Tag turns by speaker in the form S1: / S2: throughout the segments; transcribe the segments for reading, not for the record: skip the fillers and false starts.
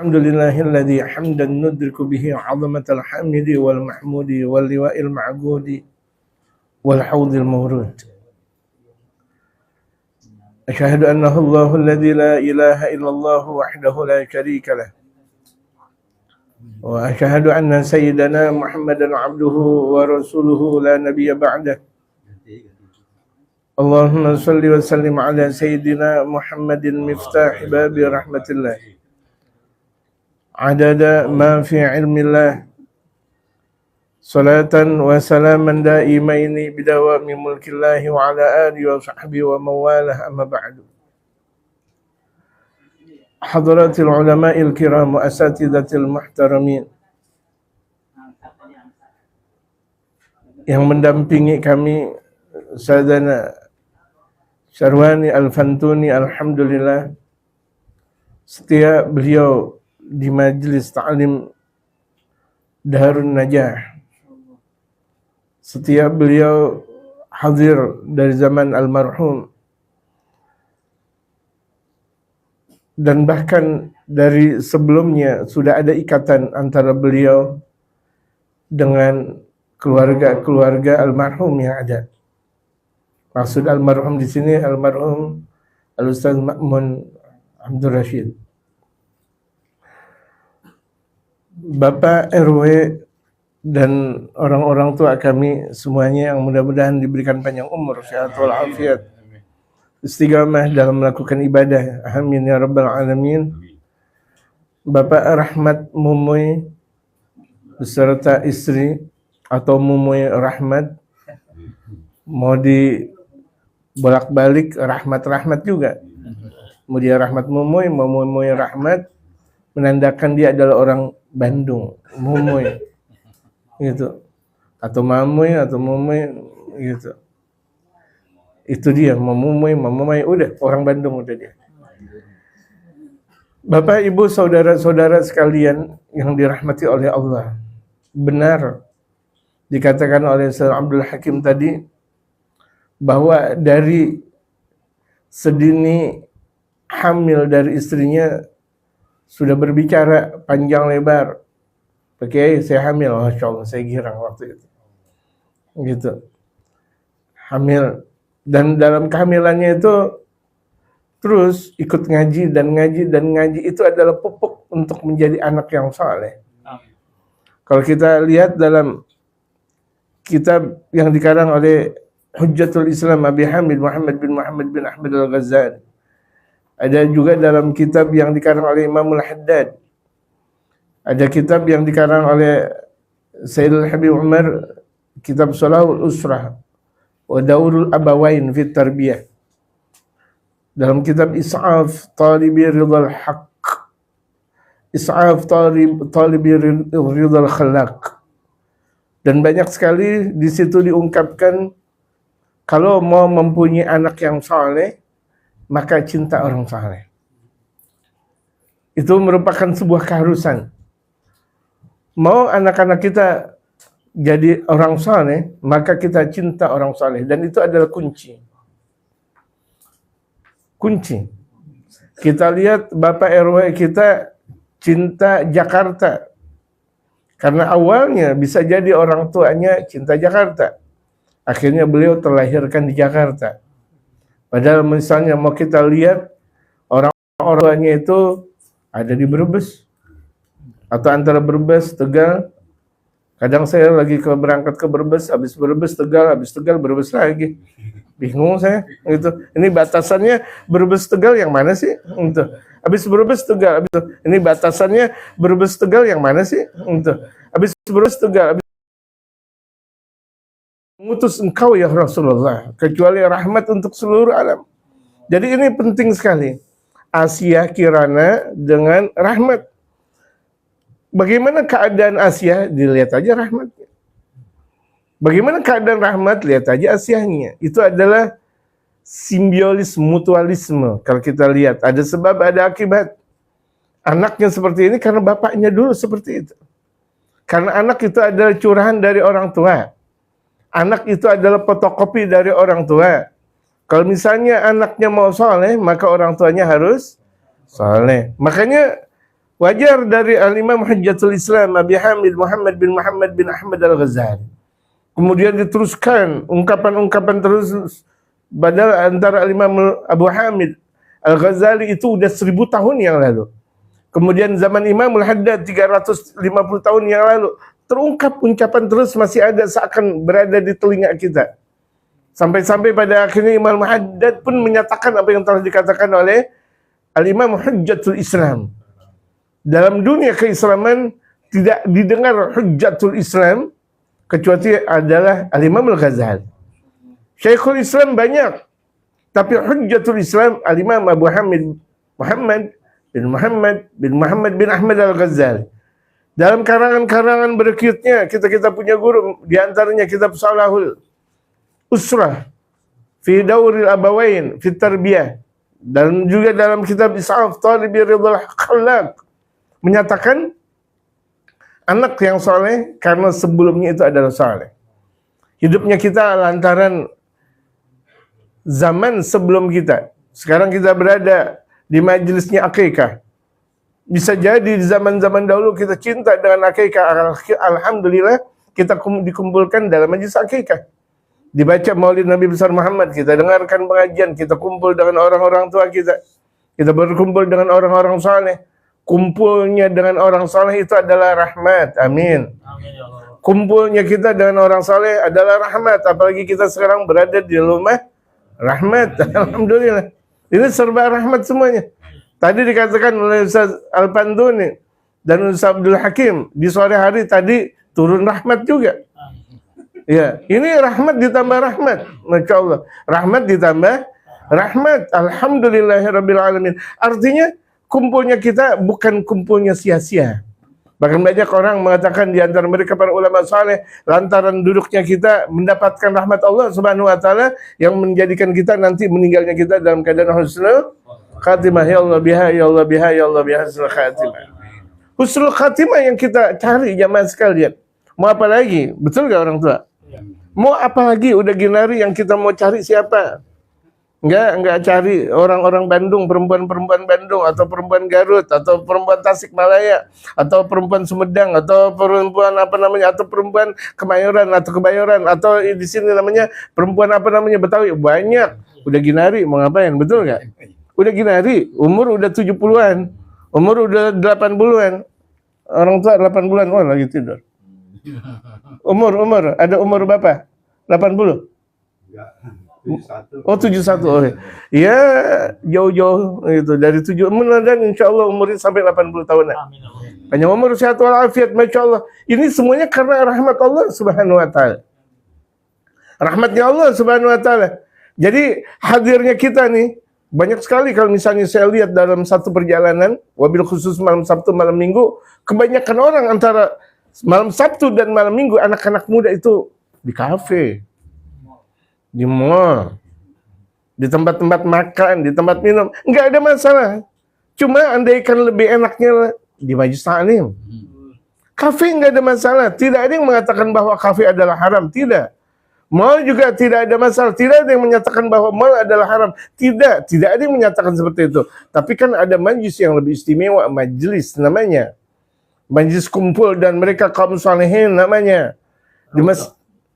S1: Alhamdulillahilladzi hamdan nudriku bihi 'azamatal hamidi wal mahmudi wal liwa'il ma'budi wal haudil mawrud. Asyhadu annahu Allahul ladzi la ilaha illallah wahdahu la syarika lah. Wa asyhadu anna sayyidana Muhammadan 'abduhu wa rasuluhu la nabiyya ba'dah. Allahumma salli wa sallim ala sayyidina Muhammadin miftah babi rahmatillah. Adada ma fi ilmillah. Salatan wa salaman daimaini bidawami mulkillahi wa ala alihi wa sahbihi wa mawalah amma ba'du. Hadratil ulama'il kiram wa asatidatil muhtaramin yang mendampingi kami, Sadana Syarwani Al-Fantuni, alhamdulillah setia beliau di majlis ta'lim Darun Najah. Setiap beliau hadir dari zaman almarhum dan bahkan dari sebelumnya sudah ada ikatan antara beliau dengan keluarga-keluarga almarhum yang ada. Maksud almarhum di sini almarhum Al-Ustaz Ma'mun Abdul Rashid. Bapak RW dan orang-orang tua kami semuanya yang mudah-mudahan diberikan panjang umur, sehat walafiat, istiqamah dalam melakukan ibadah. Amin ya rabbal alamin. Bapak Rahmat Mumuy beserta istri atau Mumuy Rahmat, mau di bolak-balik Rahmat juga. Mau dia Rahmat Mumuy, mau Mumuy Rahmat, menandakan dia adalah orang Bandung, Mumuy gitu, atau Mamuy atau Mumuy gitu. Itu dia, Mumuy, udah orang Bandung udah dia. Bapak, Ibu, saudara-saudara sekalian yang dirahmati oleh Allah, benar dikatakan oleh Syekh Abdul Hakim tadi bahwa dari sedini hamil dari istrinya sudah berbicara panjang lebar. Pakai saya hamil, Masya Allah, saya girang waktu itu. Gitu. Hamil. Dan dalam kehamilannya itu terus ikut ngaji dan ngaji itu adalah pupuk untuk menjadi anak yang saleh. Kalau kita lihat dalam kitab yang dikarang oleh Hujjatul Islam Abi Hamid Muhammad bin Ahmad Al-Ghazali, ada juga dalam kitab yang dikarang oleh Imamul Haddad, ada kitab yang dikarang oleh Sayyidul Habib Umar, kitab Shalahul Usrah wa Daurul Abawain fit Tarbiyah, dalam kitab Is'af Talibi Ridhal Haq, Is'af Talibi Ridhal Khalaq, dan banyak sekali di situ diungkapkan kalau mau mempunyai anak yang saleh maka cinta orang saleh. Itu merupakan sebuah keharusan. Mau anak-anak kita jadi orang saleh, maka kita cinta orang saleh, dan itu adalah kunci. Kunci. Kita lihat Bapak RW kita cinta Jakarta. Karena awalnya bisa jadi orang tuanya cinta Jakarta. Akhirnya beliau terlahirkan di Jakarta. Padahal misalnya mau kita lihat orang-orangnya itu ada di Brebes atau antara Brebes, Tegal. Kadang saya lagi berangkat ke Brebes, habis Brebes Tegal, habis Tegal Brebes lagi. Bingung saya gitu. Ini batasannya Brebes Tegal yang mana sih? Gitu. Habis Brebes Tegal, habis ini batasannya Brebes Tegal yang mana sih? Gitu. Habis Brebes Tegal, habis mengutus engkau ya Rasulullah kecuali rahmat untuk seluruh alam. Jadi ini penting sekali. Asia Kirana dengan rahmat. Bagaimana keadaan Asia? Dilihat aja rahmatnya. Bagaimana keadaan rahmat? Lihat aja Asianya. Itu adalah simbiosis mutualisme. Kalau kita lihat ada sebab ada akibat. Anaknya seperti ini karena bapaknya dulu seperti itu. Karena anak itu adalah curahan dari orang tua. Anak itu adalah fotokopi dari orang tua. Kalau misalnya anaknya mau soleh, maka orang tuanya harus soleh. Makanya Wajar dari Al-Imam Hujjatul Islam Abi Hamid Muhammad bin Ahmad Al-Ghazali. Kemudian diteruskan ungkapan-ungkapan terus, padahal antara Al-Imam Abu Hamid Al-Ghazali itu udah 1000 tahun yang lalu. Kemudian zaman Imam Al-Haddad 350 tahun yang lalu, terungkap ucapan terus masih ada seakan berada di telinga kita. Sampai-sampai pada akhirnya Imam Al-Haddad pun menyatakan apa yang telah dikatakan oleh Al-Imam Hujjatul Islam. Dalam dunia keislaman tidak didengar Hujjatul Islam kecuali adalah Al-Imam Al-Ghazali. Syekhul Islam banyak, tapi Hujjatul Islam Al-Imam Abu Hamid Muhammad bin Ahmad Al-Ghazali. Dalam karangan-karangan berikutnya kita punya guru, di antaranya kitab Salahul Usrah fi Dauril Abawain fi Tarbiyah, dan juga dalam kitab Is'af Talibi Ridhal Khallaq menyatakan anak yang soleh karena sebelumnya itu adalah soleh. Hidupnya kita lantaran zaman sebelum kita. Sekarang kita berada di majelisnya akikah. Bisa jadi di zaman-zaman dahulu kita cinta dengan akikah. Alhamdulillah kita dikumpulkan dalam majelis akikah. Dibaca Maulid Nabi besar Muhammad, kita dengarkan pengajian, kita kumpul dengan orang-orang tua kita. Kita berkumpul dengan orang-orang saleh. Kumpulnya dengan orang saleh itu adalah rahmat. Amin. Amin ya Allah. Kumpulnya kita dengan orang saleh adalah rahmat, apalagi kita sekarang berada di rumah rahmat. Alhamdulillah. Ini serba rahmat semuanya. Tadi dikatakan oleh Ustaz Al-Panduni dan Ustaz Abdul Hakim, di sore hari tadi turun rahmat juga. Ya, ini rahmat ditambah rahmat. Masya Allah. Rahmat ditambah rahmat. Alhamdulillahirabbil alamin. Artinya kumpulnya kita bukan kumpulnya sia-sia. Bahkan banyak orang mengatakan di antara mereka para ulama saleh, lantaran duduknya kita mendapatkan rahmat Allah Subhanahu wa taala yang menjadikan kita nanti meninggalnya kita dalam keadaan husnul khatimah. Ya Allah biha, ya Allah biha, ya Allah biha husnul khatimah. Husnul khatimah yang kita cari jamaah sekalian. Mau apa lagi? Betul gak orang tua? Mau apa lagi? Udah ginari yang kita mau cari siapa? Enggak cari orang-orang Bandung, perempuan-perempuan Bandung, atau perempuan Garut, atau perempuan Tasikmalaya, atau perempuan Sumedang, atau perempuan apa namanya, atau perempuan Kemayoran, atau Kebayoran, atau di sini namanya perempuan apa namanya Betawi. Banyak. Udah ginari mau ngapain? Betul nggak? Udah ginari, umur udah 70-an, umur udah 80-an. Orang tua 8 bulan, oh lagi tidur. Umur, ada umur berapa? 80? Enggak. 71. Oh 71. Oh, ya jauh-jauh gitu dari 7 dan insya Allah umurnya sampai 80 tahunan. Hanya umur sehat walafiat, masya Allah. Ini semuanya karena rahmat Allah Subhanahu wa taala. Rahmatnya Allah Subhanahu wa taala. Jadi hadirnya kita nih banyak sekali. Kalau misalnya saya lihat dalam satu perjalanan, wabil khusus malam Sabtu malam Minggu, kebanyakan orang antara malam Sabtu dan malam Minggu anak-anak muda itu di kafe, di mall, di tempat-tempat makan, di tempat minum, nggak ada masalah. Cuma andaikan lebih enaknya di majelis ta'lim. Kafe nggak ada masalah. Tidak ada yang mengatakan bahwa kafe adalah haram. Tidak. Mall juga tidak ada masalah. Tidak ada yang menyatakan bahwa mall adalah haram. Tidak ada yang menyatakan seperti itu. Tapi kan ada majelis yang lebih istimewa, majelis namanya. Majelis kumpul dan mereka kaum salihin namanya. Di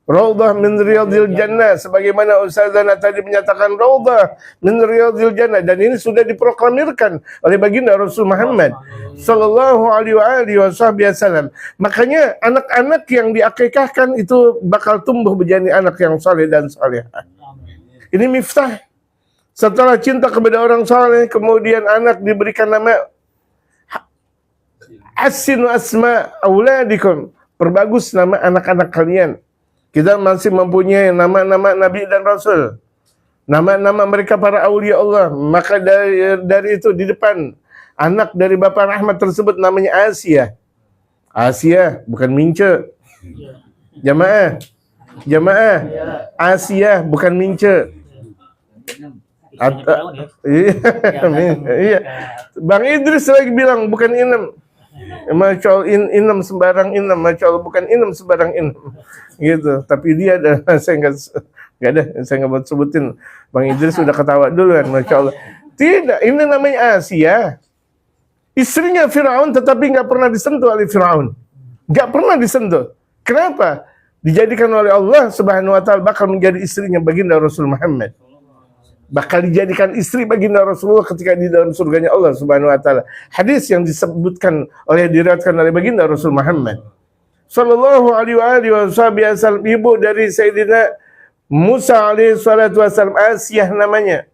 S1: Raudhah min Riyadhil Jannah, sebagaimana Ustazana tadi menyatakan Raudhah min Riyadhil Jannah, dan ini sudah diproklamirkan oleh baginda Rasul Muhammad sallallahu alaihi wasallam. Makanya anak-anak yang diakikahkan itu bakal tumbuh menjadi anak yang saleh dan salihah. Ini miftah. Setelah cinta kepada orang saleh, kemudian anak diberikan nama Assinu asma auladikum, perbagus nama anak-anak kalian. Kita masih mempunyai nama-nama Nabi dan Rasul, nama-nama mereka para aulia Allah. Maka dari itu di depan anak dari Bapak Rahmat tersebut namanya Asia. Asia bukan Mince. Jamaah. Asia bukan Mince. Iya. Bang Idris lagi bilang bukan Inem. Masya Allah, inem sembarang inem, masya Allah, bukan inem sembarang inem, gitu. Tapi dia ada, saya nggak buat sebutin. Bang Idris sudah ketawa duluan, masya Allah. Tidak, ini namanya Asia. Istrinya Firaun tetapi nggak pernah disentuh oleh Firaun. Nggak pernah disentuh. Kenapa? Dijadikan oleh Allah Subhanahu wa taala bakal menjadi istrinya baginda Rasul Muhammad. Bakal dijadikan istri baginda Rasulullah ketika di dalam surganya Allah Subhanahu wa taala. Hadis yang disebutkan diriwayatkan oleh baginda Rasul Muhammad sallallahu alaihi wasallam, ibu dari Sayyidina Musa alaihi salatu wasallam, Asiyah namanya.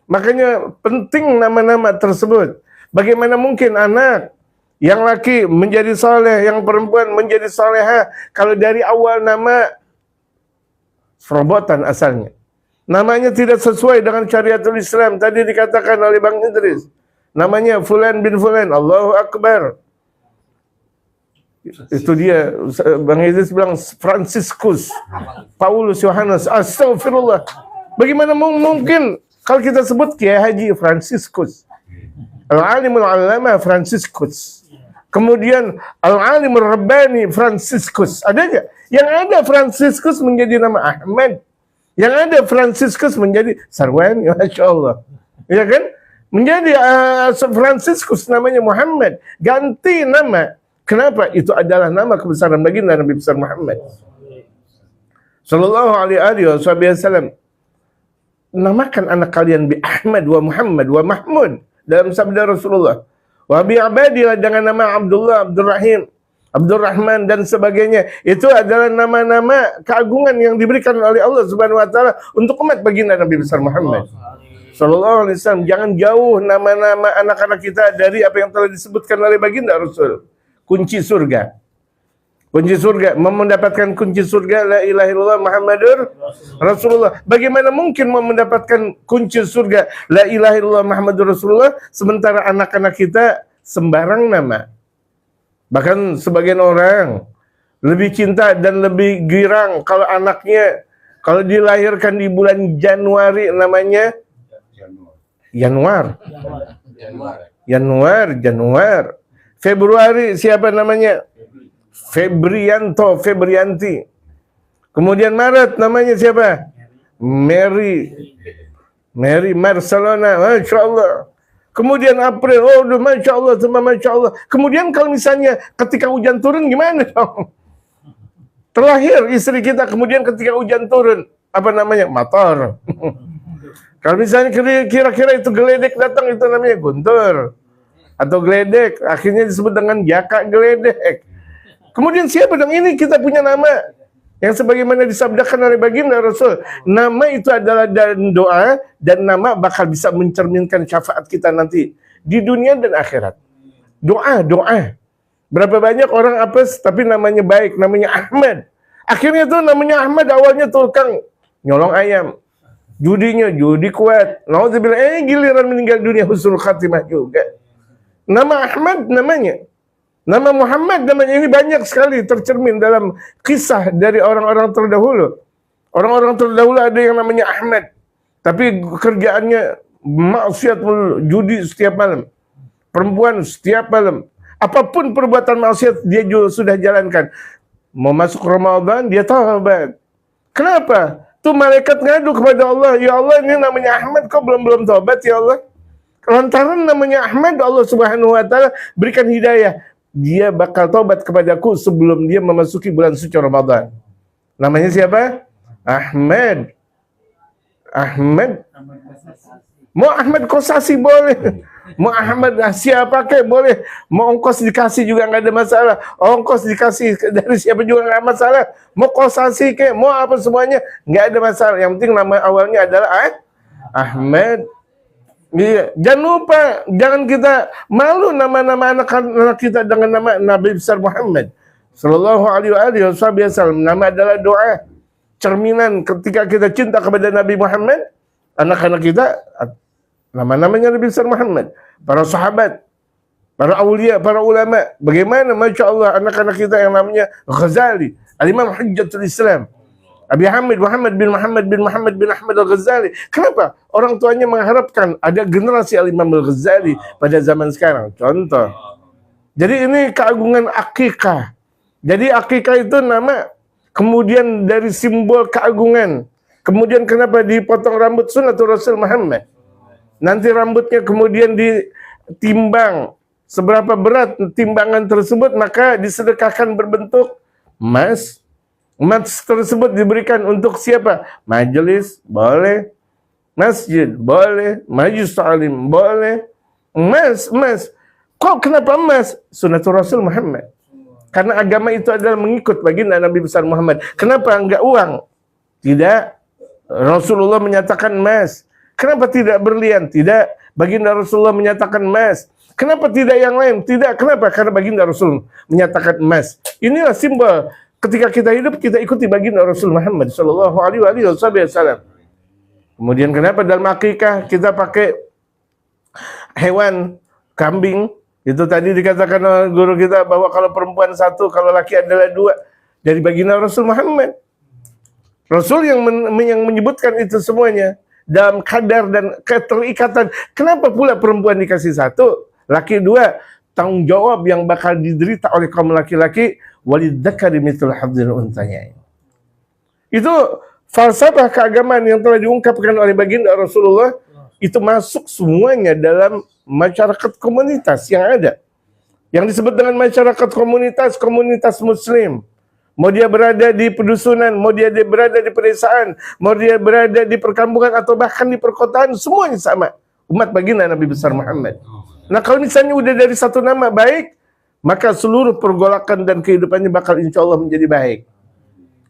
S1: Makanya penting nama-nama tersebut. Bagaimana mungkin anak yang laki menjadi saleh, yang perempuan menjadi salehah kalau dari awal nama serobotan asalnya. Namanya tidak sesuai dengan syariatul Islam. Tadi dikatakan oleh Bang Idris. Namanya Fulan bin Fulan. Allahu Akbar. Itu dia. Bang Idris bilang Franciscus, Paulus, Yohanes. Astagfirullah. Bagaimana mungkin kalau kita sebut Kiai Haji Franciscus, Al-Alimul Alama Franciscus, kemudian Al-Alimul Rabbani Franciscus. Ada nggak? Yang ada Franciscus menjadi nama Ahmad. Yang ada Franciscus menjadi Sarwani, Masya Allah. Ya kan? Menjadi Franciscus namanya Muhammad. Ganti nama. Kenapa? Itu adalah nama kebesaran baginda Nabi besar Muhammad sallallahu alaihi wasallam. Namakan anak kalian bi Ahmad wa Muhammad wa Mahmud dalam sabda Rasulullah. Wa bi Abadillah dengan nama Abdullah, Abdurrahim, Abdurrahman dan sebagainya. Itu adalah nama-nama keagungan yang diberikan oleh Allah Subhanahu wa taala untuk umat baginda Nabi besar Muhammad sallallahu alaihi wasallam. Jangan jauh nama-nama anak-anak kita dari apa yang telah disebutkan oleh baginda Rasul. Kunci surga. Kunci surga, mendapatkan kunci surga la ilaha illallah Muhammadur Rasulullah. Bagaimana mungkin mendapatkan kunci surga la ilaha illallah Muhammadur Rasulullah sementara anak-anak kita sembarang nama? Bahkan sebagian orang lebih cinta dan lebih girang kalau anaknya kalau dilahirkan di bulan Januari namanya Januar. Februari siapa namanya? Febrianto, Febrianti. Kemudian Maret namanya siapa? Mary Barcelona, Masya Allah. Kemudian April, Masya Allah, Masya Allah. Kemudian kalau misalnya ketika hujan turun gimana dong? Terlahir istri kita, kemudian ketika hujan turun, apa namanya? Motor. Kalau misalnya kira-kira itu geledek datang, itu namanya Guntur. Atau geledek, akhirnya disebut dengan Jaka Geledek. Kemudian siapa dong ini? Kita punya nama yang sebagaimana disabdakan oleh baginda Rasul. Nama itu adalah dan doa, dan nama bakal bisa mencerminkan syafaat kita nanti di dunia dan akhirat. Doa. Berapa banyak orang apes tapi namanya baik, namanya Ahmad. Akhirnya tuh namanya Ahmad awalnya tukang nyolong ayam. Judinya judi kuat. Nauzubillah, giliran meninggal dunia husnul khatimah juga. Nama Ahmad namanya. Nama Muhammad namanya, ini banyak sekali tercermin dalam kisah dari orang-orang terdahulu. Orang-orang terdahulu ada yang namanya Ahmad. Tapi kerjaannya maksiat judi setiap malam. Perempuan setiap malam. Apapun perbuatan maksiat dia juga sudah jalankan. Mau masuk Ramadan dia taubat. Kenapa? Tuh malaikat ngadu kepada Allah. Ya Allah, ini namanya Ahmad kok belum taubat ya Allah? Lantaran namanya Ahmad, Allah Subhanahu wa taala berikan hidayah. Dia bakal taubat kepadaku sebelum dia memasuki bulan suci Ramadan. Namanya siapa? Ahmad. Mau Ahmad Kosasi boleh. Mau Ahmad siapa kek boleh. Mau ongkos dikasih juga nggak ada masalah. Ongkos dikasih dari siapa juga nggak masalah. Mau Kosasi kek, mau apa semuanya nggak ada masalah. Yang penting nama awalnya adalah Ahmad. Iya, jangan lupa, jangan kita malu nama-nama anak-anak kita dengan nama Nabi besar Muhammad sallallahu alaihi wasallam. Nama adalah doa, cerminan ketika kita cinta kepada Nabi Muhammad. Anak-anak kita nama-namanya Nabi besar Muhammad, para sahabat, para aulia, para ulama. Bagaimana Masya Allah anak-anak kita yang namanya Ghazali, Al-Imam Hujjatul Islam, Abi Hamid Muhammad bin Ahmad Al-Ghazali. Kenapa? Orang tuanya mengharapkan ada generasi Al-Imam Al-Ghazali pada zaman sekarang. Contoh. Jadi ini keagungan akikah. Jadi akikah itu nama, kemudian dari simbol keagungan. Kemudian kenapa dipotong rambut sunnatul Rasul Muhammad? Nanti rambutnya kemudian ditimbang. seberapa berat timbangan tersebut, maka disedekahkan berbentuk emas. Emas tersebut diberikan untuk siapa? Majelis, boleh. Masjid, boleh. Majlis ta'lim, boleh. Emas. Kok kenapa emas? Sunnatul Rasul Muhammad. Karena agama itu adalah mengikut baginda Nabi besar Muhammad. Kenapa enggak uang? Tidak. Rasulullah menyatakan emas. Kenapa tidak berlian? Tidak. Baginda Rasulullah menyatakan emas. Kenapa tidak yang lain? Tidak. Kenapa? Karena baginda Rasul menyatakan emas. Inilah simbol ketika kita hidup, kita ikuti baginda Rasul Muhammad sallallahu alaihi wasallam. Kemudian kenapa dalam akikah kita pakai hewan kambing? Itu tadi dikatakan oleh guru kita bahwa kalau perempuan satu, kalau laki adalah dua. Dari baginda Rasul Muhammad. Rasul yang menyebutkan itu semuanya dalam kadar dan keterikatan. Kenapa pula perempuan dikasih satu, laki dua? Tanggung jawab yang bakal diderita oleh kaum laki-laki, walidzakari mithlu hadzil unthayain. Itu falsafah keagamaan yang telah diungkapkan oleh baginda Rasulullah. Itu masuk semuanya dalam masyarakat komunitas yang ada. Yang disebut dengan masyarakat komunitas muslim. Mau dia berada di pedusunan, mau dia berada di pedesaan, mau dia berada di perkampungan atau bahkan di perkotaan, semuanya sama. Umat baginda Nabi besar Muhammad. Nah kalau misalnya udah dari satu nama baik, maka seluruh pergolakan dan kehidupannya bakal insya Allah menjadi baik.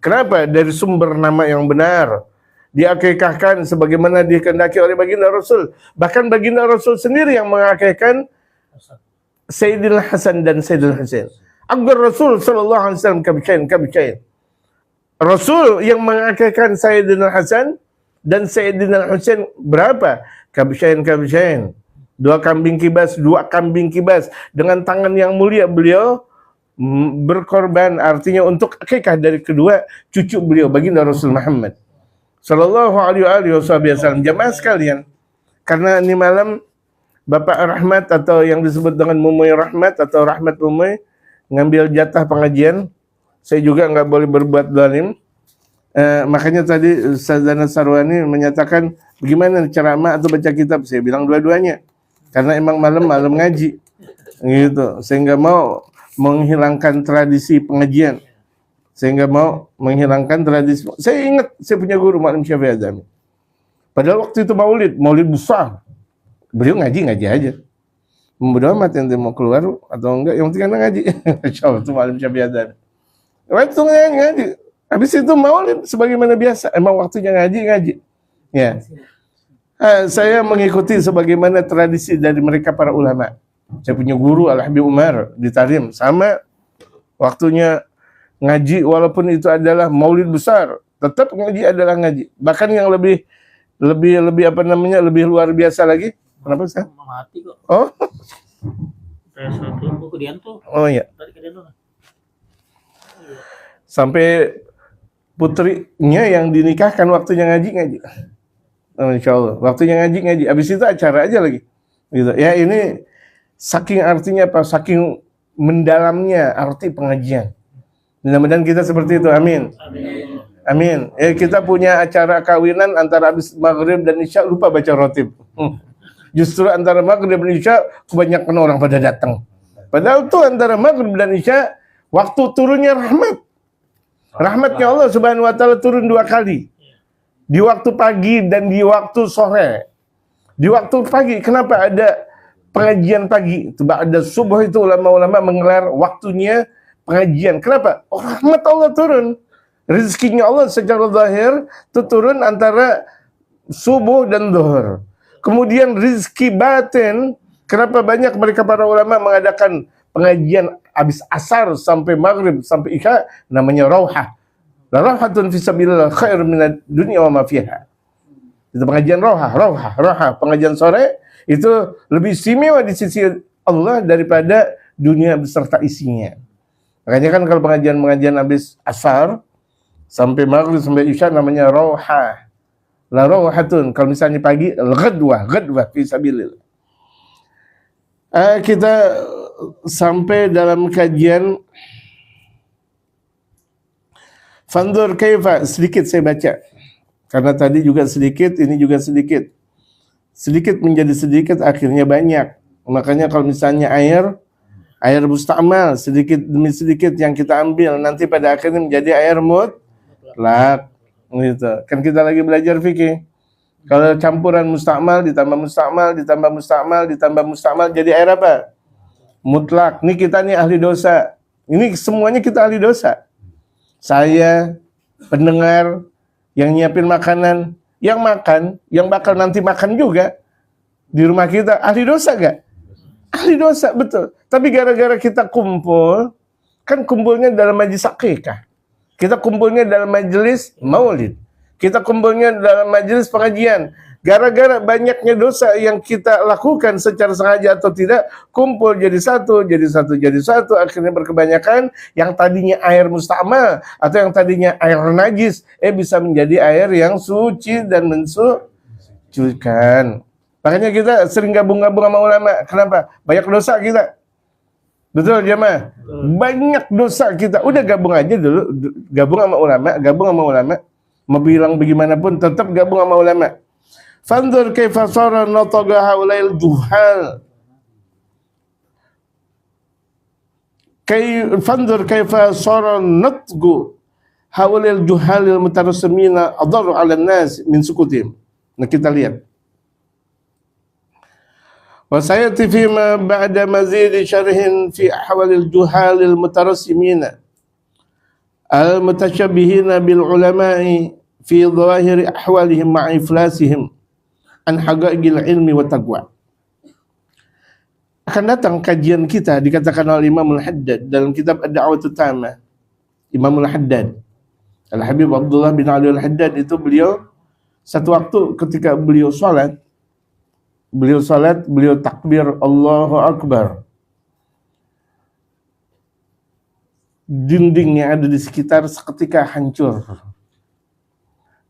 S1: Kenapa? Dari sumber nama yang benar. Diakikahkan sebagaimana dikehendaki oleh baginda Rasul. Bahkan baginda Rasul sendiri yang mengakikahkan Sayyidina Hasan dan Sayyidina Husain. Agar Rasul sallallahu alaihi wasallam kabikain. Rasul yang mengakikahkan Sayyidina Hasan dan Sayyidina Husain berapa? Kabikain. Dua kambing kibas dengan tangan yang mulia beliau berkorban, artinya untuk akikah dari kedua cucu beliau baginda Rasul Muhammad sallallahu alaihi wasallam. Jamaah sekalian, karena ini malam Bapak Rahmat atau yang disebut dengan Mumuy Rahmat atau Rahmat Mumuy ngambil jatah pengajian, saya juga nggak boleh berbuat zalim. Makanya tadi Ustazana Sarwani menyatakan bagaimana ceramah atau baca kitab, saya bilang dua-duanya karena emang malam ngaji gitu. Saya nggak mau menghilangkan tradisi pengajian, saya nggak mau menghilangkan tradisi. Saya ingat saya punya guru Malam Syafi'i Azami, padahal waktu itu maulid besar, beliau ngaji aja. Bodo amat yang mau keluar atau enggak, yang penting ngaji. Insyaallah itu Malam Syafi'i Azami. Waktu ngaji, habis itu maulid sebagaimana biasa. Emang waktunya ngaji. Ya. Saya mengikuti sebagaimana tradisi dari mereka para ulama. Saya punya guru Al-Habib Umar di Tarim, sama waktunya ngaji walaupun itu adalah maulid besar, tetap ngaji adalah ngaji. Bahkan yang lebih apa namanya, lebih luar biasa lagi. Kenapa sih?
S2: Mati kok.
S1: Oh. Oh iya. Sampai putrinya yang dinikahkan waktunya ngaji. Oh, insya Allah. Waktunya ngaji. Habis itu acara aja lagi. Gitu. Ya ini saking artinya apa? Saking mendalamnya arti pengajian. Mudah-mudahan kita seperti itu. Amin. Amin. Kita punya acara kawinan antara habis maghrib dan isya lupa baca rotib. Justru antara maghrib dan isya kebanyakan orang pada datang. Padahal tuh antara maghrib dan isya waktu turunnya rahmat. Rahmatnya Allah Subhanahu wa taala turun dua kali. Di waktu pagi dan di waktu sore. Di waktu pagi, kenapa ada pengajian pagi? Itu ada subuh, itu ulama-ulama menggelar waktunya pengajian. Kenapa? Oh, rahmat Allah turun. Rezekinya Allah secara zahir itu turun antara subuh dan zuhur. Kemudian rezeki batin, kenapa banyak mereka para ulama mengadakan pengajian habis asar sampai maghrib sampai isya, namanya rauhah. La rauhatun fi sabilillah khair minad dunya wa ma fiha. Itu pengajian rauhah. Pengajian sore itu lebih istimewa di sisi Allah daripada dunia beserta isinya. Makanya kan kalau pengajian habis asar sampai maghrib sampai isya namanya rauhah. La rauhatun. Kalau misalnya pagi ghadwah fi sabilillah. Kita sampai dalam kajian Fandur kaifa, sedikit saya baca. Karena tadi juga sedikit, ini juga sedikit. Sedikit menjadi sedikit, akhirnya banyak. Makanya kalau misalnya air musta'mal sedikit demi sedikit yang kita ambil nanti pada akhirnya menjadi air mutlak. Gitu. Kan kita lagi belajar fikih. Kalau campuran musta'mal ditambah musta'mal ditambah musta'mal ditambah musta'mal jadi air apa? Mutlak. Ini kita nih ahli dosa. Ini semuanya kita ahli dosa. Saya, pendengar, yang nyiapin makanan, yang makan, yang bakal nanti makan juga di rumah kita, ahli dosa gak? Ahli dosa, betul. Tapi gara-gara kita kumpul, kan kumpulnya dalam majelis akikah. Kita kumpulnya dalam majelis maulid. Kita kumpulnya dalam majelis pengajian. Gara-gara banyaknya dosa yang kita lakukan secara sengaja atau tidak, kumpul jadi satu, akhirnya berkebanyakan yang tadinya air musta'mal atau yang tadinya air najis, bisa menjadi air yang suci dan mensucikan. Makanya kita sering gabung-gabung sama ulama. Kenapa? Banyak dosa kita. Betul jemaah? Banyak dosa kita. Udah gabung aja dulu, gabung sama ulama. Mau bilang bagaimanapun tetap gabung sama ulama. Fanzur kaifa sara nataga haulail juhal. Fanzur kaifa sara natgu haulail juhalil mutarassimina adarru 'ala an-nas min sukutihim. Nah, kita lihat. Wa sayati fi ma ba'da mazid syarhin fi ahwalil juhalil mutarassimina al-mutasyabbihina bil ulama'i fi dhahiri ahwalihim ma'a iflasihim an haqaiqil ilmi wa taqwa. Akan datang kajian kita dikatakan oleh Imam Al-Haddad dalam kitab Ad-Da'watut Tamah. Imam Al-Haddad, Al-Habib Abdullah bin Ali Al-Haddad itu beliau satu waktu ketika beliau salat, beliau takbir Allahu Akbar. Dinding yang ada di sekitar seketika hancur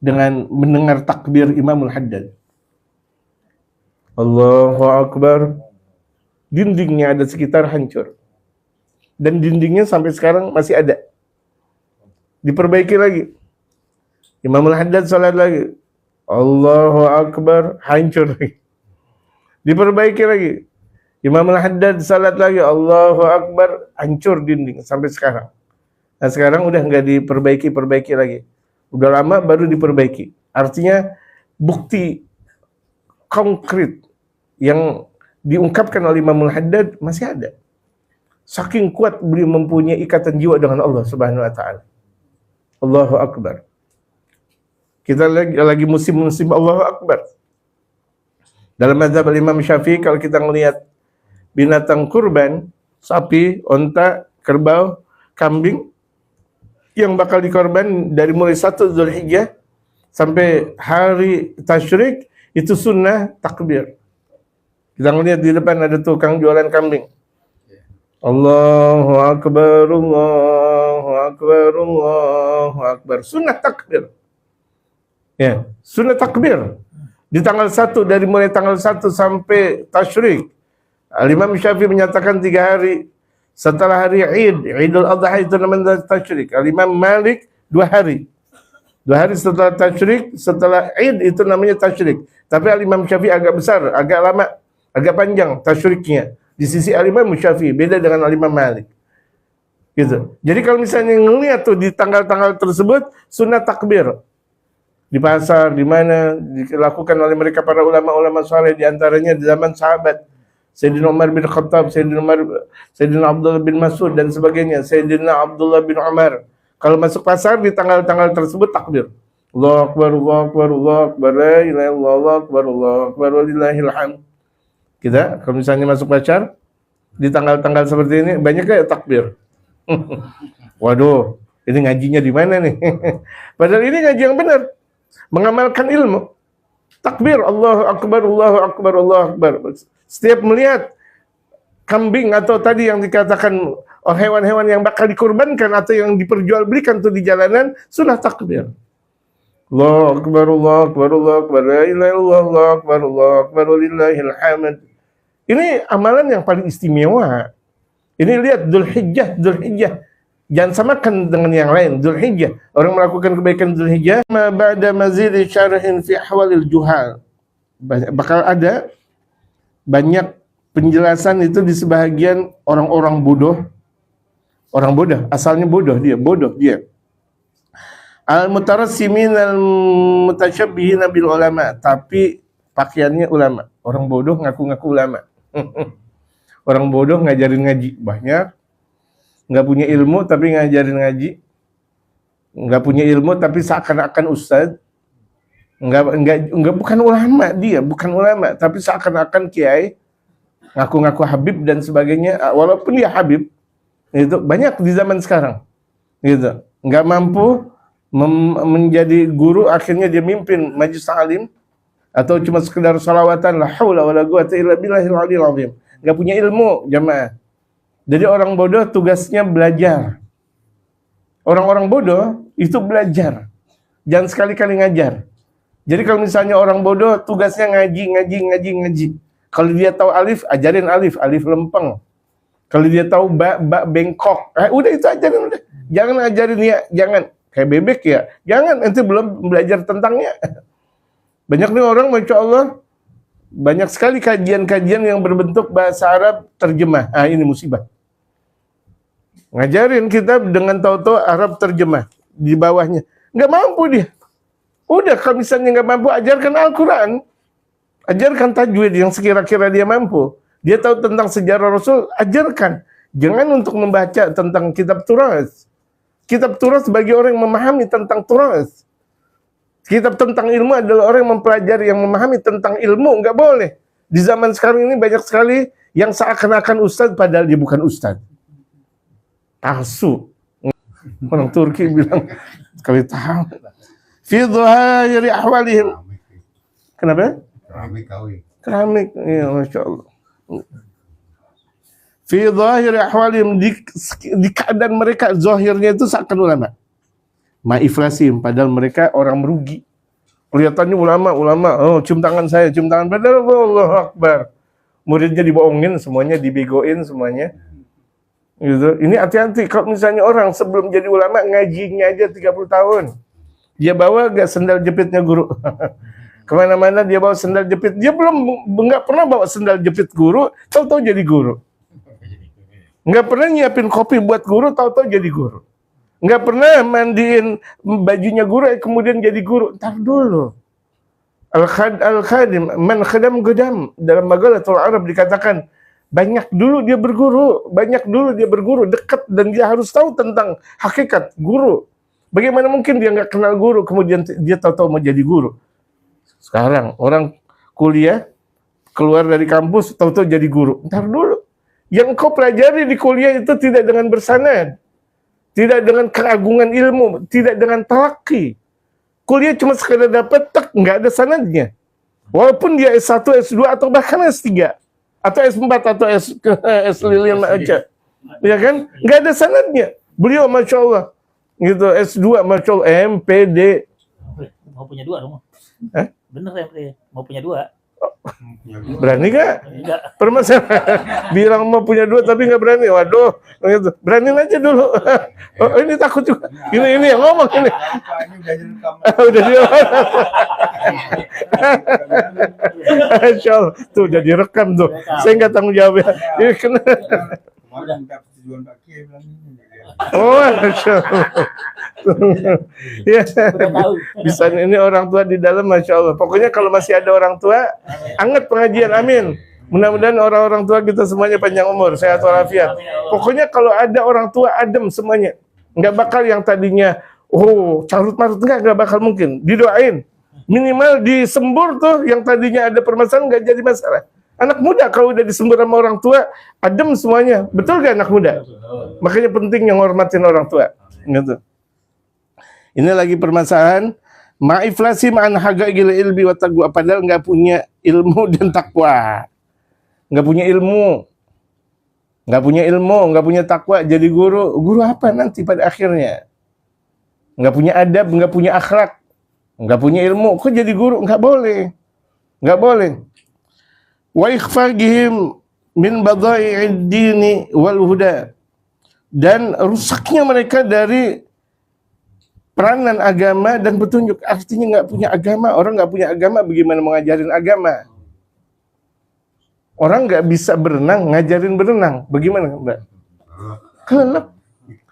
S1: dengan mendengar takbir Imam Al-Haddad. Allahu Akbar. Dindingnya ada sekitar hancur. Dan dindingnya sampai sekarang masih ada. Diperbaiki lagi. Imam Al-Haddad salat lagi. Allahu Akbar. Hancur lagi. Diperbaiki lagi. Imam Al-Haddad salat lagi. Allahu Akbar. Hancur dinding sampai sekarang. Nah sekarang udah nggak diperbaiki lagi. Udah lama baru diperbaiki. Artinya bukti konkret yang diungkapkan oleh Imam Al-Haddad masih ada. Saking kuat beliau mempunyai ikatan jiwa dengan Allah Subhanahu wa taala. Allahu Akbar. Kita lagi musim-musim Allahu Akbar. Dalam mazhab Imam Syafi'i kalau kita melihat binatang kurban, sapi, onta, kerbau, kambing yang bakal dikorban dari mulai 1 Zulhijjah sampai hari tasyrik itu sunnah takbir. Kita melihat di depan ada tukang jualan kambing. Allahu Akbar, Allahu Akbar, Allahu Akbar. Sunnah takbir. Ya, sunnah takbir. Di tanggal 1, dari mulai tanggal 1 sampai tasyrik. Imam Syafi'i menyatakan 3 hari setelah hari Idul Adha itu namanya tasyrik. Imam Malik 2 hari. 2 hari setelah tasyrik, setelah Id itu namanya tasyrik. Tapi Imam Syafi'i agak besar, agak lama, agak panjang tasyriknya. Di sisi Imam Syafi'i beda dengan Imam Malik. Gitu. Jadi kalau misalnya ngelihat tuh di tanggal-tanggal tersebut sunnah takbir. Di pasar, di mana dilakukan oleh mereka para ulama-ulama saleh, di antaranya di zaman sahabat Sayyidina Umar bin Khattab, Sayyidina Abdullah bin Mas'ud dan sebagainya, Sayyidina Abdullah bin Umar. Kalau masuk pasar di tanggal-tanggal tersebut takbir. Allahu Akbar, Allahu Akbar, Allahu Akbar, la ilaha illallah, Allahu Akbar, Allahu Akbar, walillahil hamd. Kita kalau misalnya masuk pasar di tanggal-tanggal seperti ini banyak kayak takbir. Waduh, ini ngajinya di mana nih? Padahal ini ngaji yang benar. Mengamalkan ilmu. Takbir Allahu Akbar, Allahu Akbar, Allahu Akbar. Setiap melihat kambing atau tadi yang dikatakan hewan-hewan yang bakal dikurbankan atau yang diperjualbelikan tuh di jalanan, sunnah takbir. Allahu Akbar, Allahu Akbar, Allahu Akbar, la ilaha illallah, Allahu Akbar, Allahu Akbar, walillahil hamd. Ini amalan yang paling istimewa. Ini lihat Dzulhijjah. Jangan samakan dengan yang lain. Dzulhijjah, orang melakukan kebaikan Dzulhijjah, ma ba'da mazid syarhin fi ahwalil juhal. Bakal ada banyak penjelasan itu di sebahagian orang-orang bodoh. Orang bodoh, asalnya bodoh dia. Al-mutarassimin al-mutasyabbihin bil ulama, tapi pakaiannya ulama. Orang bodoh ngaku-ngaku ulama. Orang bodoh ngajarin ngaji banyak, nggak punya ilmu tapi ngajarin ngaji, nggak punya ilmu tapi seakan-akan ustadz, nggak bukan ulama dia, bukan ulama tapi seakan-akan kiai, ngaku-ngaku habib dan sebagainya, walaupun dia habib. Itu banyak di zaman sekarang, gitu. Nggak mampu menjadi guru, akhirnya dia mimpin majelis ta'lim atau cuma sekedar salawatan, la haula wala quwata illa billahil aliyil azim. Nggak punya ilmu jamaah. Jadi orang bodoh tugasnya belajar. Orang-orang bodoh itu belajar, jangan sekali-kali ngajar. Jadi kalau misalnya orang bodoh tugasnya ngaji. Kalau dia tahu alif, ajarin alif lempeng. Kalau dia tahu ba bengkok, udah itu ajarin udah. Jangan ajarin ya, jangan kayak bebek ya. Jangan, nanti belum belajar tentangnya. Banyak nih orang, Masya Allah, banyak sekali kajian-kajian yang berbentuk bahasa Arab terjemah. Ini musibah. Ngajarin kita dengan tahu-tahu Arab terjemah di bawahnya. Nggak mampu dia. Udah, kalau misalnya nggak mampu, ajarkan Al-Quran. Ajarkan tajwid yang sekira-kira dia mampu. Dia tahu tentang sejarah Rasul, ajarkan. Jangan untuk membaca tentang kitab turas. Kitab turas bagi orang yang memahami tentang turas. Kitab tentang ilmu adalah orang yang mempelajari, yang memahami tentang ilmu. Nggak boleh. Di zaman sekarang ini banyak sekali yang seakan-akan ustadz, padahal dia bukan ustadz. Palsu. Orang Turki bilang, kali tahu. Fi dhahiri ahwalihim. Kenapa? Keramik. Ya, Masya Allah. Fi dhahiri ahwalihim, di keadaan mereka zahirnya itu seakan ulama. Ma'iflasim, padahal mereka orang merugi. Kelihatannya ulama, oh cium tangan saya, cium tangan, padahal Allahu Akbar. Muridnya dibohongin semuanya, dibegoin semuanya. Gitu. Ini hati-hati kalau misalnya orang sebelum jadi ulama ngajinya aja 30 tahun. Dia bawa gak sendal jepitnya guru? Kemana-mana dia bawa sendal jepit. Dia nggak pernah bawa sendal jepit guru, tahu-tahu jadi guru. Nggak pernah nyiapin kopi buat guru, tahu-tahu jadi guru. Nggak pernah mandiin bajunya guru, kemudian jadi guru. Ntar dulu. Al-Khadim, man khadam gudam. Dalam Maghalatul Arab dikatakan, banyak dulu dia berguru, dekat, dan dia harus tahu tentang hakikat guru. Bagaimana mungkin dia nggak kenal guru, kemudian dia tahu-tahu mau jadi guru. Sekarang orang kuliah, keluar dari kampus, tahu-tahu jadi guru. Ntar dulu. Yang kau pelajari di kuliah itu tidak dengan bersanad, tidak dengan keagungan ilmu, tidak dengan talaki. Kuliah cuma sekadar dapat tek, nggak ada sanadnya. Walaupun dia S1, S2 atau bahkan S3 atau S4 atau S lilin aja, ya kan? Nggak ada sanadnya. Beliau Masya Allah gitu, S2 Masya Allah, MPD.
S2: Mau punya 2 dong. Bener ya, mau punya 2.
S1: Berani gak?
S2: Enggak.
S1: Permasalahan bilang mau punya 2 tapi nggak berani. Waduh, gitu. Beraniin aja dulu. Oh, ini takut juga. Ini yang ngomong ini. Udah direkam. Masya Allah. Tuh udah direkam tuh. Saya nggak tanggung jawab ya. Ini kena. Oh, Masya Allah. Ya, bisa ini orang tua di dalam, Masya Allah. Pokoknya kalau masih ada orang tua, anget pengajian, amin. Mudah-mudahan orang-orang tua kita semuanya panjang umur, sehat walafiat. Pokoknya kalau ada orang tua, adem semuanya. Nggak bakal yang tadinya, carut-marut, nggak bakal mungkin. Didoain. Minimal disembur tuh, yang tadinya ada permasalahan nggak jadi masalah. Anak muda kalau udah disembur sama orang tua, adem semuanya. Betul gak anak muda? Makanya penting yang hormatin orang tua. Gitu. Ini lagi permasalahan. Ma'iflasi ma'an haga'il ilmi wa taqwa. Padahal nggak punya ilmu dan takwa. Nggak punya ilmu. Nggak punya takwa. Jadi guru. Guru apa nanti pada akhirnya? Nggak punya adab, nggak punya akhlak. Nggak punya ilmu. Kok jadi guru? Nggak boleh. Nggak boleh. Wa ikhfagihim min badai'id dini wal huda, dan rusaknya mereka dari peranan agama dan petunjuk. Artinya nggak punya agama, orang nggak punya agama, bagaimana mengajarin agama? Orang nggak bisa berenang, ngajarin berenang. Bagaimana, Mbak? Kelelep.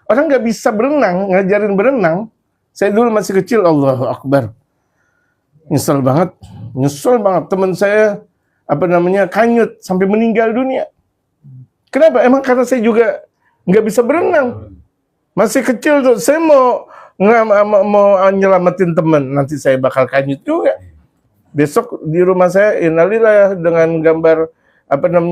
S1: Orang nggak bisa berenang, ngajarin berenang. Saya dulu masih kecil, Allahu Akbar. Nyesel banget. Teman saya, kanyut sampai meninggal dunia. Kenapa? Emang karena saya juga nggak bisa berenang. Masih kecil tuh, saya mau nyelamatin teman. Nanti saya bakal kanyut juga. Besok di rumah saya, innalillah dengan gambar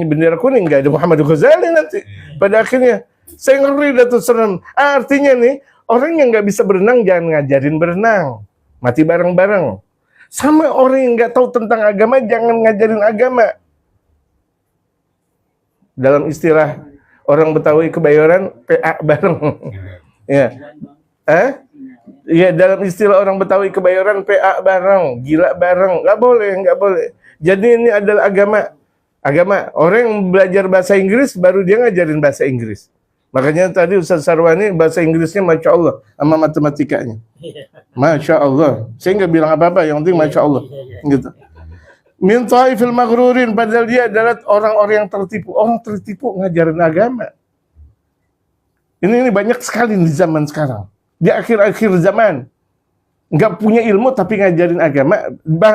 S1: bendera kuning, nggak ada Muhammad Ghazali nanti. Pada akhirnya saya ngeri dah tuh, serem. Artinya nih, orang yang nggak bisa berenang jangan ngajarin berenang, mati bareng-bareng. Sama orang yang nggak tahu tentang agama jangan ngajarin agama. Dalam istilah orang Betawi Kebayoran, PA bareng. Ya, ya dalam istilah orang Betawi Kebayoran, PA bareng, gila bareng, nggak boleh. Jadi ini adalah agama. Orang yang belajar bahasa Inggris baru dia ngajarin bahasa Inggris. Makanya tadi Ustaz Sarwani bahasa Inggrisnya Masya Allah sama matematikanya. Masya Allah. Saya nggak bilang apa-apa, yang penting Masya Allah. Gitu. Min ta'ifil maghrurin, padahal dia adalah orang-orang yang tertipu. Orang tertipu ngajarin agama. Ini banyak sekali di zaman sekarang. Di akhir-akhir zaman. Nggak punya ilmu tapi ngajarin agama.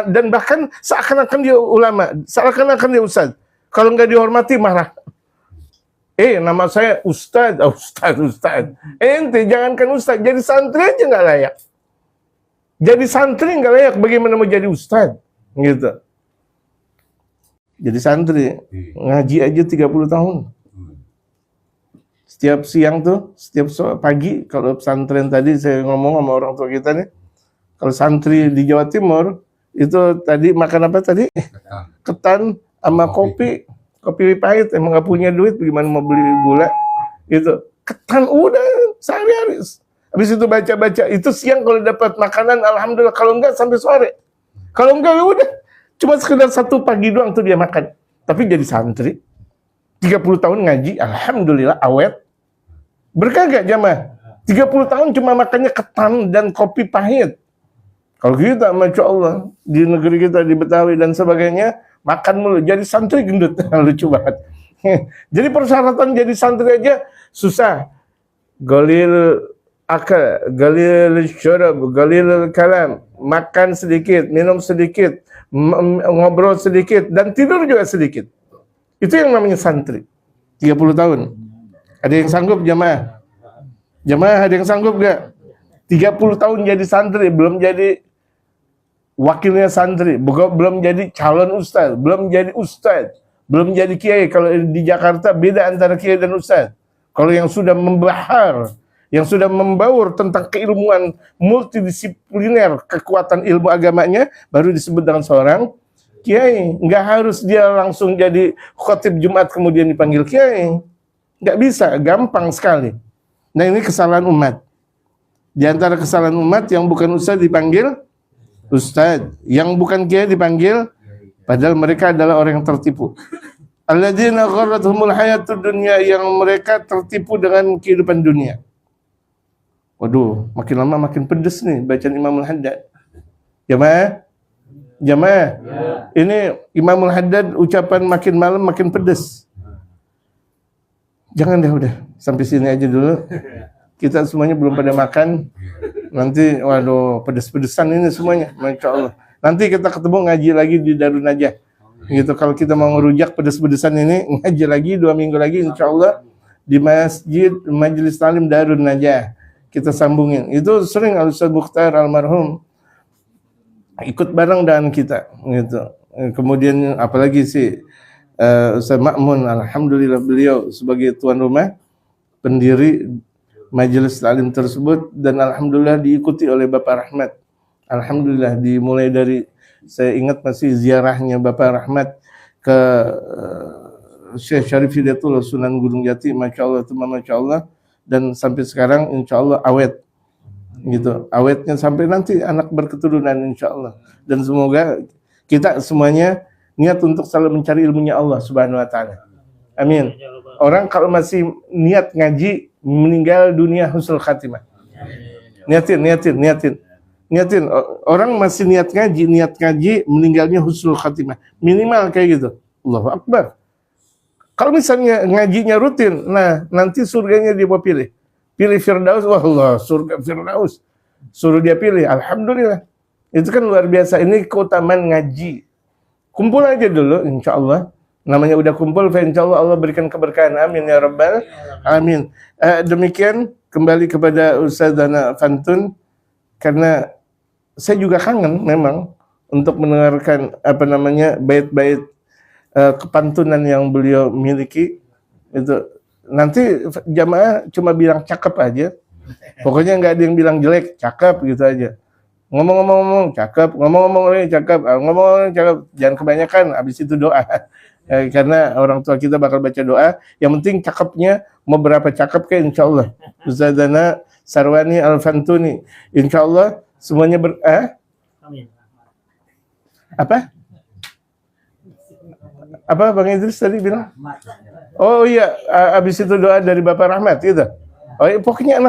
S1: Dan bahkan seakan-akan dia ulama. Seakan-akan dia ustaz. Kalau nggak dihormati marah. Nama saya Ustaz. Ente jangankan Ustaz. Jadi santri aja nggak layak. Jadi santri nggak layak. Bagaimana mau jadi Ustaz? Gitu. Jadi santri. Ngaji aja 30 tahun. Setiap siang tuh, setiap pagi, kalau pesantren tadi saya ngomong sama orang tua kita nih, kalau santri di Jawa Timur, itu tadi makan apa tadi? Ketan sama kopi pahit, emang nggak punya duit, bagaimana mau beli gula? Itu ketan udah sehari-hari. Habis itu baca-baca, itu siang kalau dapat makanan, alhamdulillah. Kalau enggak sampai sore. Kalau enggak ya udah, cuma sekedar satu pagi doang tuh dia makan. Tapi jadi santri, 30 tahun ngaji, alhamdulillah awet. Berkah gak jamaah? 30 tahun cuma makannya ketan dan kopi pahit. Kalau kita, Masya Allah, di negeri kita, di Betawi dan sebagainya, makan mulu, jadi santri gendut. Lucu banget. Jadi persyaratan jadi santri aja susah. Galil akal, galil syurab, galil kalam. Makan sedikit, minum sedikit, ngobrol sedikit, dan tidur juga sedikit. Itu yang namanya santri. 30 tahun. Ada yang sanggup jamaah? Jamaah ada yang sanggup gak? 30 tahun jadi santri, belum jadi wakilnya santri, belum jadi calon ustaz, belum jadi ustaz, belum jadi kiai. Kalau di Jakarta beda antara kiai dan ustaz. Kalau yang sudah membahar, yang sudah membaur tentang keilmuan multidisipliner, kekuatan ilmu agamanya, baru disebut dengan seorang kiai. Nggak harus dia langsung jadi khotib Jumat kemudian dipanggil kiai. Nggak bisa, gampang sekali. Nah ini kesalahan umat. Di antara kesalahan umat, yang bukan ustaz dipanggil ustaz, yang bukan kiai dipanggil, padahal mereka adalah orang yang tertipu. Alladzina gharratuhumul hayatud dunya, yang mereka tertipu dengan kehidupan dunia. Waduh, makin lama makin pedes nih bacaan Imamul Haddad. Jamaah? Ini Imamul Haddad ucapan makin malam makin pedes. Jangan deh, udah sampai sini aja dulu. Kita semuanya belum pada makan. Nanti, waduh, pedes-pedesan ini semuanya, Masya Allah. Nanti kita ketemu ngaji lagi di Darun Najah. Gitu, kalau kita mau ngerujak pedes-pedesan ini, ngaji lagi 2 minggu lagi, Insya Allah di Masjid Majelis Talim Darun Najah. Kita sambungin. Itu sering Al-Ustaz Mukhtar almarhum ikut bareng dengan kita. Gitu. Kemudian apalagi sih Ustaz Ma'mun, alhamdulillah beliau sebagai tuan rumah, pendiri majelis taklim tersebut, dan alhamdulillah diikuti oleh Bapak Rahmat. Alhamdulillah, dimulai dari, saya ingat masih ziarahnya Bapak Rahmat ke Syekh Syarif Hidayatullah Sunan Gunung Jati, Masya Allah, Masya Allah, dan sampai sekarang Insya Allah awet. Gitu, awetnya sampai nanti anak berketurunan Insya Allah. Dan semoga kita semuanya niat untuk selalu mencari ilmunya Allah Subhanahu wa Ta'ala. Amin. Orang kalau masih niat ngaji, meninggal dunia husnul khatimah. Niatin. Orang masih niat ngaji, meninggalnya husnul khatimah. Minimal kayak gitu. Allahu Akbar. Kalau misalnya ngajinya rutin, nah nanti surganya dia mau pilih. Pilih Firdaus, wah Allah, surga Firdaus. Suruh dia pilih, alhamdulillah. Itu kan luar biasa. Ini keutamaan ngaji. Kumpul aja dulu, insya Allah. Namanya udah kumpul, insya Allah Allah berikan keberkahan. Amin ya Rabbal Amin. Demikian, kembali kepada Ustaz Dana Fantun. Karena saya juga kangen memang untuk mendengarkan bait-bait kepantunan yang beliau miliki. Itu nanti jamaah cuma bilang cakep aja. Pokoknya nggak ada yang bilang jelek, cakep gitu aja. Ngomong-ngomong cakep, ngomong-ngomong cakep. Jangan kebanyakan, habis itu doa. Karena orang tua kita bakal baca doa. Yang penting cakepnya mau berapa cakep ke insya Allah. Ustazana Sarwani Al-Fantuni. Insya Allah semuanya
S2: Amin.
S1: Apa Bang Idris tadi bilang? Oh iya, habis itu doa dari Bapak Rahmat gitu. Oh iya, pokoknya anak